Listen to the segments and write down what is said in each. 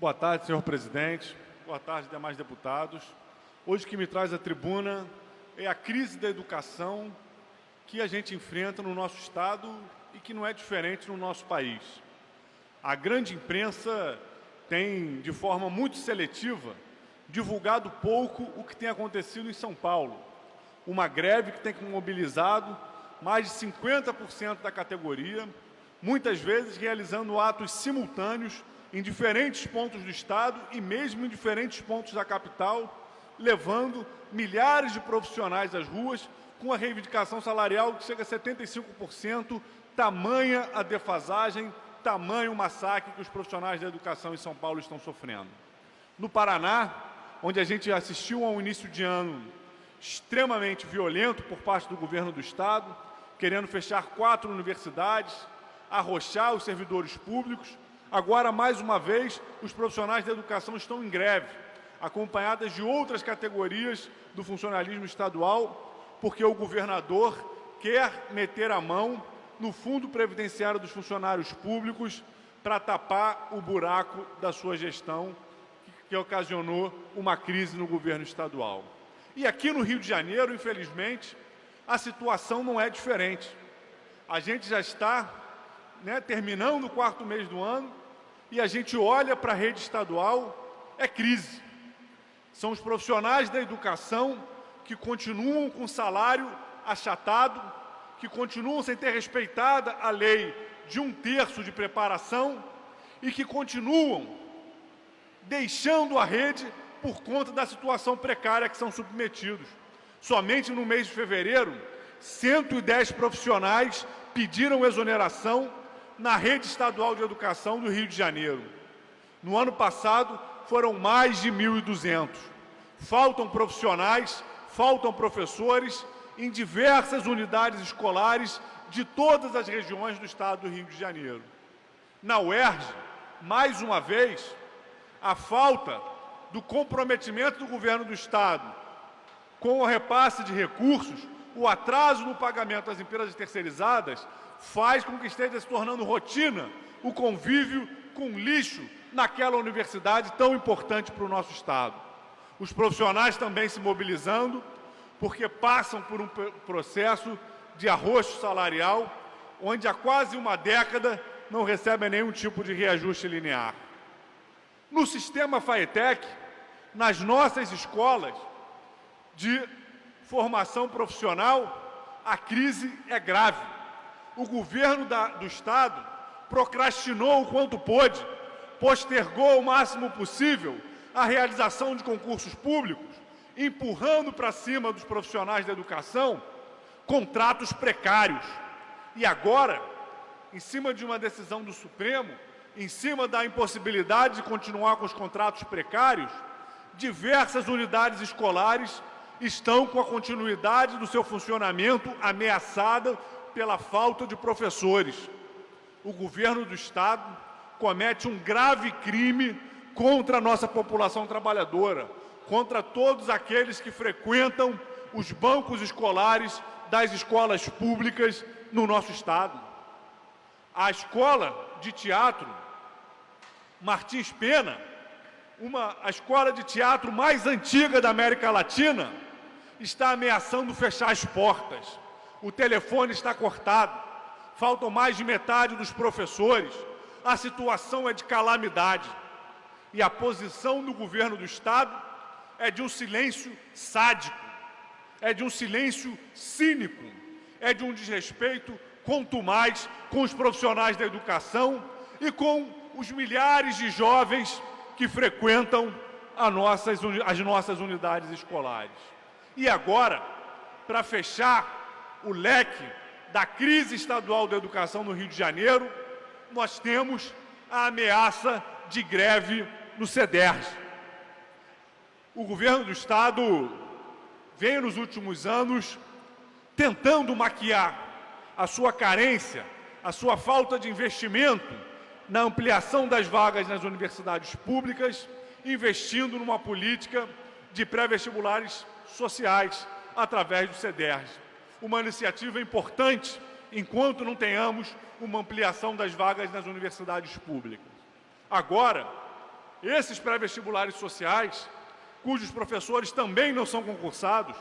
Boa tarde, senhor presidente. Boa tarde, demais deputados. Hoje o que me traz à tribuna é a crise da educação que a gente enfrenta no nosso Estado e que não é diferente no nosso país. A grande imprensa tem, de forma muito seletiva, divulgado pouco o que tem acontecido em São Paulo. Uma greve que tem mobilizado mais de 50% da categoria, muitas vezes realizando atos simultâneos em diferentes pontos do Estado e mesmo em diferentes pontos da capital, levando milhares de profissionais às ruas com a reivindicação salarial que chega a 75%, tamanha a defasagem, tamanho o massacre que os profissionais da educação em São Paulo estão sofrendo. No Paraná, onde a gente assistiu a um início de ano extremamente violento por parte do governo do Estado, querendo fechar 4 universidades, arrochar os servidores públicos, agora, mais uma vez, os profissionais da educação estão em greve, acompanhadas de outras categorias do funcionalismo estadual, porque o governador quer meter a mão no fundo previdenciário dos funcionários públicos para tapar o buraco da sua gestão, que ocasionou uma crise no governo estadual. E aqui no Rio de Janeiro, infelizmente, a situação não é diferente. A gente já está terminando o 4º mês do ano e a gente olha para a rede estadual, é crise. São os profissionais da educação que continuam com salário achatado, que continuam sem ter respeitada a lei de 1/3 de preparação e que continuam deixando a rede por conta da situação precária que são submetidos. Somente no mês de fevereiro, 110 profissionais pediram exoneração na rede estadual de educação do Rio de Janeiro. No ano passado, foram mais de 1.200. Faltam profissionais, faltam professores em diversas unidades escolares de todas as regiões do estado do Rio de Janeiro. Na UERJ, mais uma vez, a falta do comprometimento do governo do estado com o repasse de recursos, o atraso no pagamento das empresas terceirizadas, faz com que esteja se tornando rotina o convívio com lixo naquela universidade tão importante para o nosso estado. Os profissionais também se mobilizando, porque passam por um processo de arrocho salarial, onde há quase uma década não recebem nenhum tipo de reajuste linear. No sistema FAETEC, nas nossas escolas de formação profissional, a crise é grave. O governo do Estado procrastinou o quanto pôde, postergou o máximo possível a realização de concursos públicos, empurrando para cima dos profissionais da educação contratos precários. E agora, em cima de uma decisão do Supremo, em cima da impossibilidade de continuar com os contratos precários, diversas unidades escolares estão com a continuidade do seu funcionamento ameaçada pela falta de professores. O governo do Estado comete um grave crime contra a nossa população trabalhadora, contra todos aqueles que frequentam os bancos escolares das escolas públicas no nosso Estado. A escola de teatro Martins Pena, a escola de teatro mais antiga da América Latina, está ameaçando fechar as portas. O telefone está cortado, faltam mais de metade dos professores, a situação é de calamidade. E a posição do governo do Estado é de um silêncio sádico, é de um silêncio cínico, é de um desrespeito contumaz com os profissionais da educação e com os milhares de jovens que frequentam as nossas unidades escolares. E agora, para fechar o leque da crise estadual da educação no Rio de Janeiro, nós temos a ameaça de greve no CEDERJ. O governo do Estado vem nos últimos anos tentando maquiar a sua carência, a sua falta de investimento na ampliação das vagas nas universidades públicas, investindo numa política de pré-vestibulares sociais através do CEDERJ. Uma iniciativa importante enquanto não tenhamos uma ampliação das vagas nas universidades públicas. Agora, Esses pré-vestibulares sociais, cujos professores também não são concursados,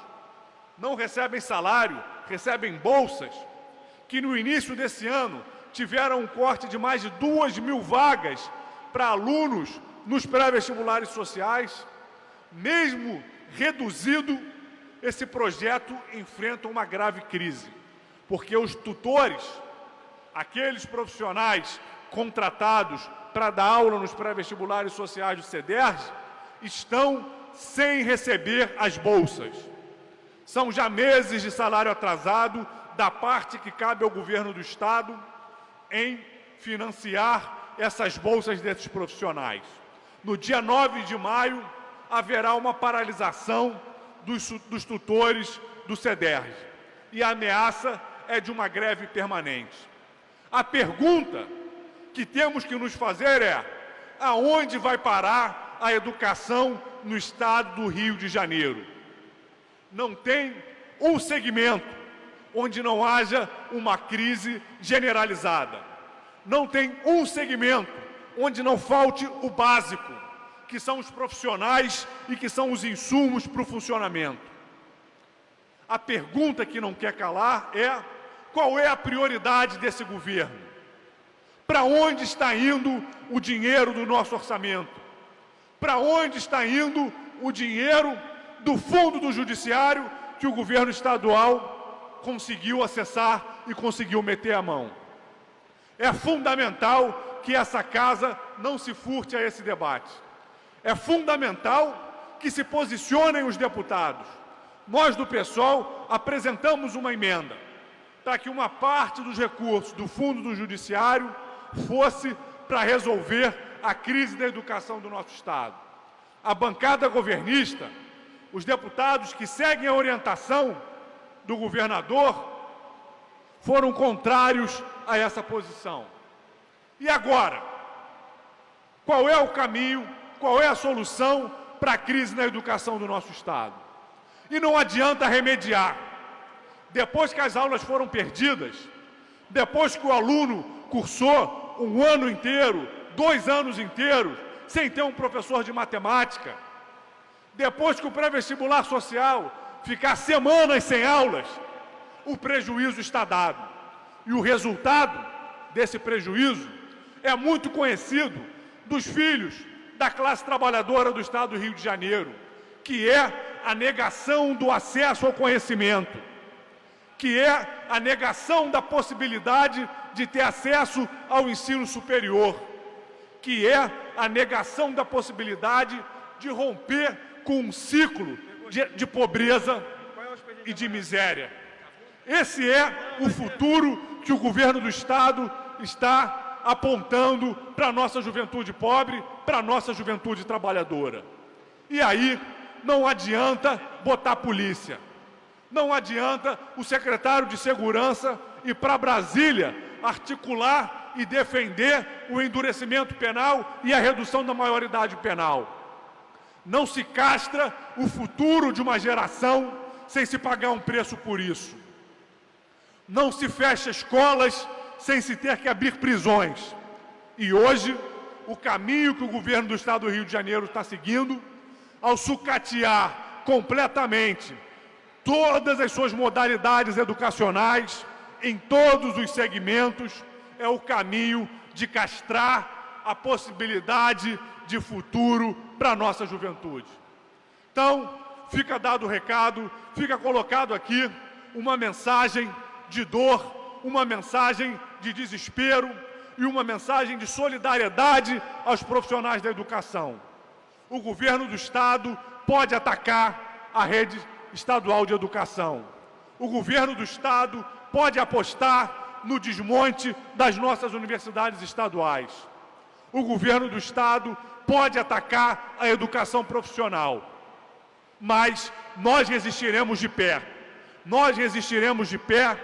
não recebem salário, recebem bolsas, que no início desse ano tiveram um corte de mais de 2.000 vagas para alunos nos pré-vestibulares sociais, mesmo reduzido, esse projeto enfrenta uma grave crise, porque os tutores, aqueles profissionais contratados para dar aula nos pré-vestibulares sociais do CEDERJ, estão sem receber as bolsas. São já meses de salário atrasado da parte que cabe ao governo do Estado em financiar essas bolsas desses profissionais. No dia 9 de maio, haverá uma paralisação dos tutores do CEDERJ. E a ameaça é de uma greve permanente. A pergunta que temos que nos fazer é: aonde vai parar a educação no estado do Rio de Janeiro? Não tem um segmento onde não haja uma crise generalizada. Não tem um segmento onde não falte o básico, que são os profissionais e que são os insumos para o funcionamento. A pergunta que não quer calar é: qual é a prioridade desse governo? Para onde está indo o dinheiro do nosso orçamento? Para onde está indo o dinheiro do Fundo do Judiciário que o governo estadual conseguiu acessar e conseguiu meter a mão? É fundamental que essa casa não se furte a esse debate. É fundamental que se posicionem os deputados. Nós do PSOL apresentamos uma emenda para que uma parte dos recursos do Fundo do Judiciário fosse para resolver a crise da educação do nosso Estado. A bancada governista, os deputados que seguem a orientação do governador, foram contrários a essa posição. E agora? Qual é o caminho, qual é a solução para a crise na educação do nosso Estado? E não adianta remediar. Depois que as aulas foram perdidas, depois que o aluno cursou um ano inteiro, 2 anos inteiros, sem ter um professor de matemática, depois que o pré-vestibular social ficar semanas sem aulas, o prejuízo está dado. E o resultado desse prejuízo é muito conhecido dos filhos da classe trabalhadora do Estado do Rio de Janeiro, que é a negação do acesso ao conhecimento, que é a negação da possibilidade de ter acesso ao ensino superior, que é a negação da possibilidade de romper com um ciclo de pobreza e de miséria. Esse é o futuro que o governo do Estado está apontando para a nossa juventude pobre, para a nossa juventude trabalhadora. E aí não adianta botar polícia, não adianta o secretário de Segurança ir para Brasília articular e defender o endurecimento penal e a redução da maioridade penal. Não se castra o futuro de uma geração sem se pagar um preço por isso. Não se fecha escolas sem se ter que abrir prisões. E hoje, o caminho que o governo do Estado do Rio de Janeiro está seguindo, ao sucatear completamente todas as suas modalidades educacionais, em todos os segmentos, é o caminho de castrar a possibilidade de futuro para a nossa juventude. Então, fica dado o recado, fica colocado aqui uma mensagem de dor, uma mensagem de desespero e uma mensagem de solidariedade aos profissionais da educação. O governo do Estado pode atacar a rede estadual de educação. O governo do Estado pode apostar no desmonte das nossas universidades estaduais. O governo do Estado pode atacar a educação profissional. Mas nós resistiremos de pé. Nós resistiremos de pé,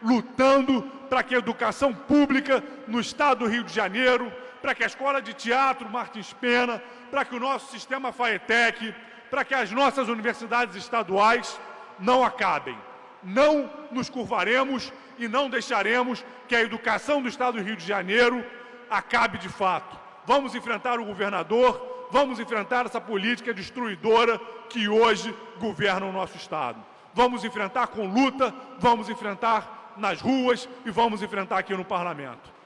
lutando para que a educação pública no Estado do Rio de Janeiro, para que a Escola de Teatro Martins Pena, para que o nosso sistema FAETEC, para que as nossas universidades estaduais não acabem. Não nos curvaremos e não deixaremos que a educação do Estado do Rio de Janeiro acabe de fato. Vamos enfrentar o governador, vamos enfrentar essa política destruidora que hoje governa o nosso Estado. Vamos enfrentar com luta, vamos enfrentar nas ruas e vamos enfrentar aqui no Parlamento.